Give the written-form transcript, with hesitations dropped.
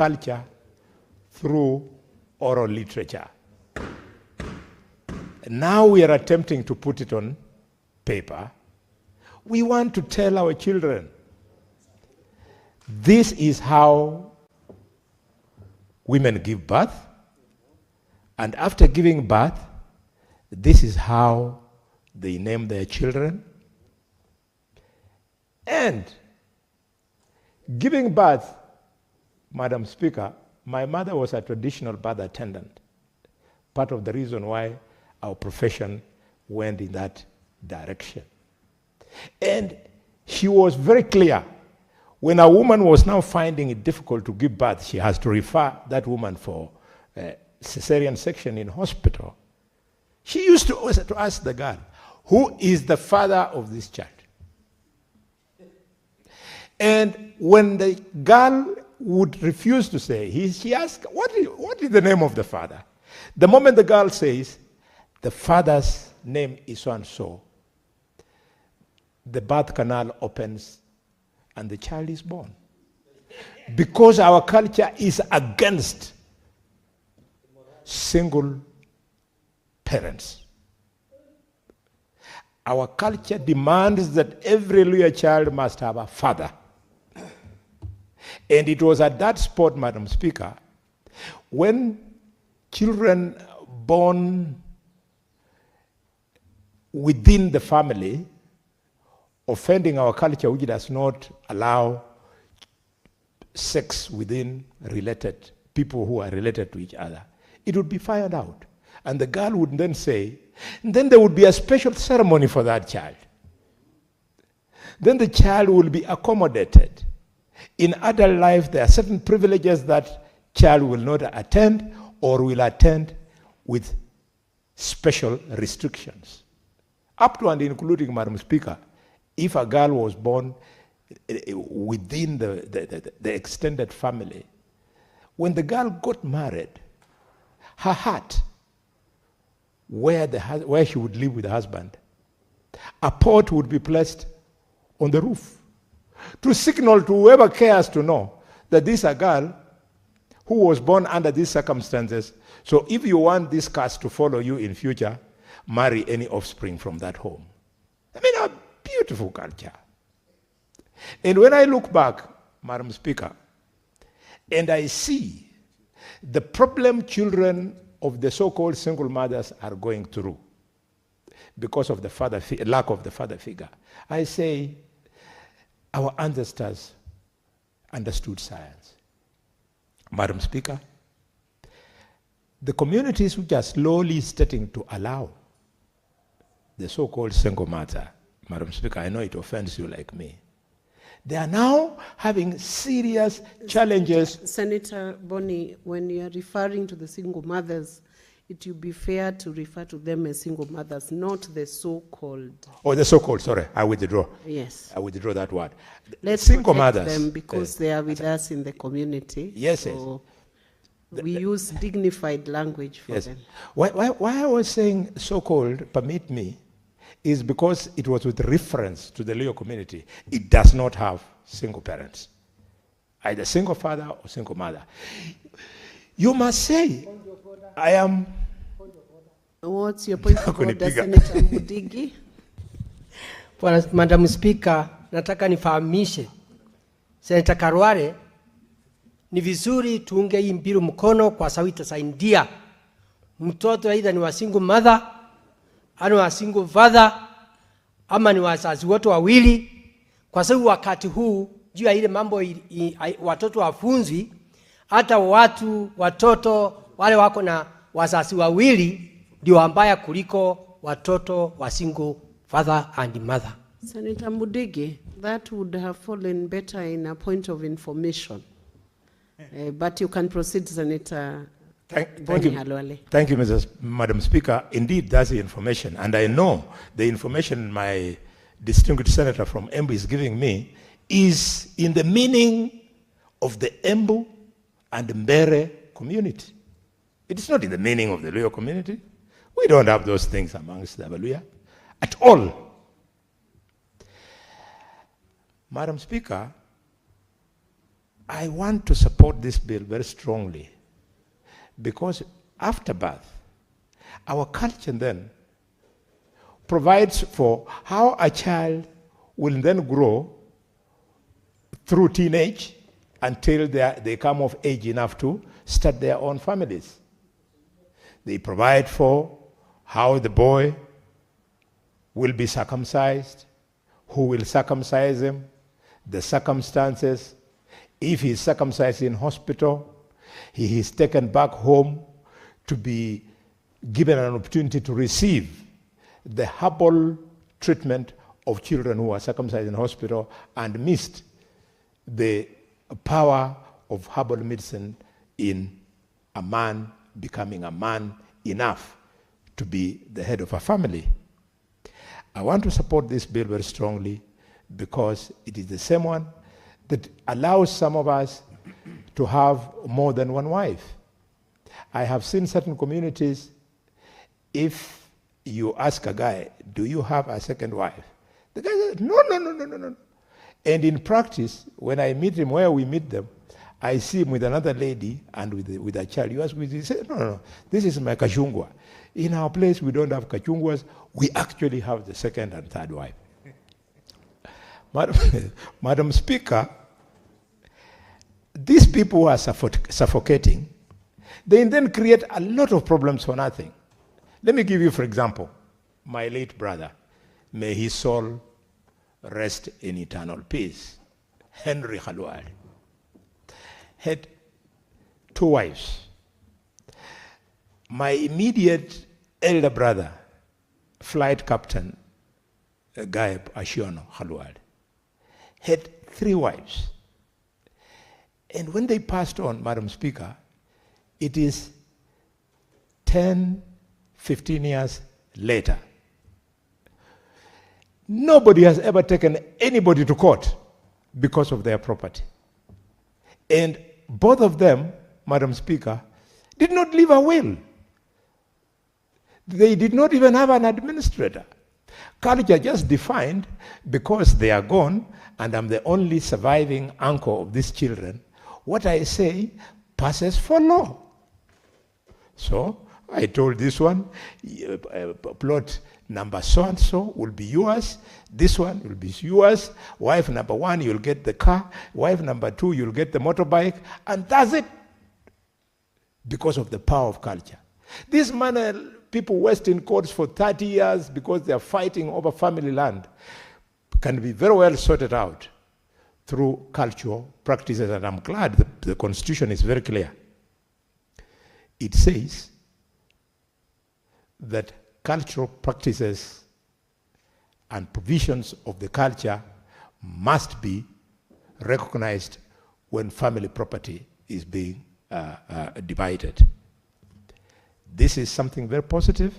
culture through oral literature. Now we are attempting to put it on paper. We want to tell our children, this is how women give birth, and after giving birth, this is how they name their children. And giving birth, Madam Speaker, my mother was a traditional birth attendant. Part of the reason why our profession went in that direction. And she was very clear. When a woman was now finding it difficult to give birth, she has to refer that woman for cesarean section in hospital. She used to ask the girl, who is the father of this child? And when the girl would refuse to say, she asked, what is the name of the father? The moment the girl says, the father's name is so and so, the birth canal opens and the child is born. Because our culture is against single parents. Our culture demands that every Luhya child must have a father. And it was at that spot, Madam Speaker, when children born within the family, offending our culture, which does not allow sex within related people who are related to each other, it would be found out. And the girl would then say, then there would be a special ceremony for that child. Then the child will be accommodated. In adult life, there are certain privileges that child will not attend or will attend with special restrictions. Up to and including, Madam Speaker, if a girl was born within the extended family, when the girl got married, her hut, where she would live with her husband, a pot would be placed on the roof to signal to whoever cares to know that this is a girl who was born under these circumstances. So if you want this caste to follow you in future, marry any offspring from that home. I mean, a beautiful culture. And when I look back, Madam Speaker, and I see the problem children of the so-called single mothers are going through because of the lack of the father figure, I say our ancestors understood science. Madam Speaker, the communities which are slowly starting to allow the so-called single mother, Madam Speaker, I know it offends you like me, they are now having serious challenges. Senator Boni, when you are referring to the single mothers, it would be fair to refer to them as single mothers, not the so-called. Oh, the so-called, sorry, I withdraw. Yes. I withdraw that word. Let's single protect mothers, them because they are with us in the community. Yes, so we use dignified language for them. Why I was saying so-called, permit me, is because it was with reference to the Luhya community. It does not have single parents, either single father or single mother. You must say, I am... What's your point of order, Senator Mudigi? Madam Speaker, nataka nifahamishe Senator Khalwale, ni vizuri tuunge hii mbiru mkono kwa sababu itasaidia mtoto aidha ni wa single mother, ani wa single father, ama ni wazazi wote wawili, kwa sababu wakati huu juu ya ile mambo watoto wafunzwi, hata watoto wale wako na wazazi wawili ndio ambaya kuliko watoto wa single father and mother. Senator Mudigi, that would have fallen better in a point of information. But you can proceed, Senator Boni Khalwale. Thank you, Madam Speaker. Indeed, that's the information. And I know the information my distinguished senator from Embu is giving me is in the meaning of the Embu and Mbere community. It is not in the meaning of the Luhya community. We don't have those things amongst the Luhya at all. Madam Speaker, I want to support this bill very strongly because after birth, our culture then provides for how a child will then grow through teenage until they come of age enough to start their own families. They provide for how the boy will be circumcised, who will circumcise him, the circumstances. If he is circumcised in hospital, he is taken back home to be given an opportunity to receive the herbal treatment of children who are circumcised in hospital and missed the power of herbal medicine in a man becoming a man enough to be the head of a family. I want to support this bill very strongly because it is the same one that allows some of us to have more than one wife. I have seen certain communities, if you ask a guy, do you have a second wife? The guy says, no. And in practice, when I meet him, where we meet them, I see him with another lady and with a child. You ask me, he says, no, this is my kachungwa. In our place, we don't have kachungwas. We actually have the second and third wife. Madam Speaker, these people who are suffocating, they then create a lot of problems for nothing. Let me give you, for example, my late brother, may his soul rest in eternal peace, Henry Khalwale, had 2 wives. My immediate elder brother, flight captain Gaib Ashiono Khalwale, had 3 wives. And when they passed on, Madam Speaker, it is 10, 15 years later. Nobody has ever taken anybody to court because of their property. And both of them, Madam Speaker, did not leave a will. They did not even have an administrator. Culture just defined, because they are gone and I'm the only surviving uncle of these children, what I say passes for law. So I told this one, plot number so-and-so will be yours, this one will be yours, wife number 1, you'll get the car, wife number 2, you'll get the motorbike, and that's it. Because of the power of culture. This man, people waste in courts for 30 years because they are fighting over family land, can be very well sorted out through cultural practices, and I'm glad the Constitution is very clear. It says that cultural practices and provisions of the culture must be recognized when family property is being divided. This is something very positive.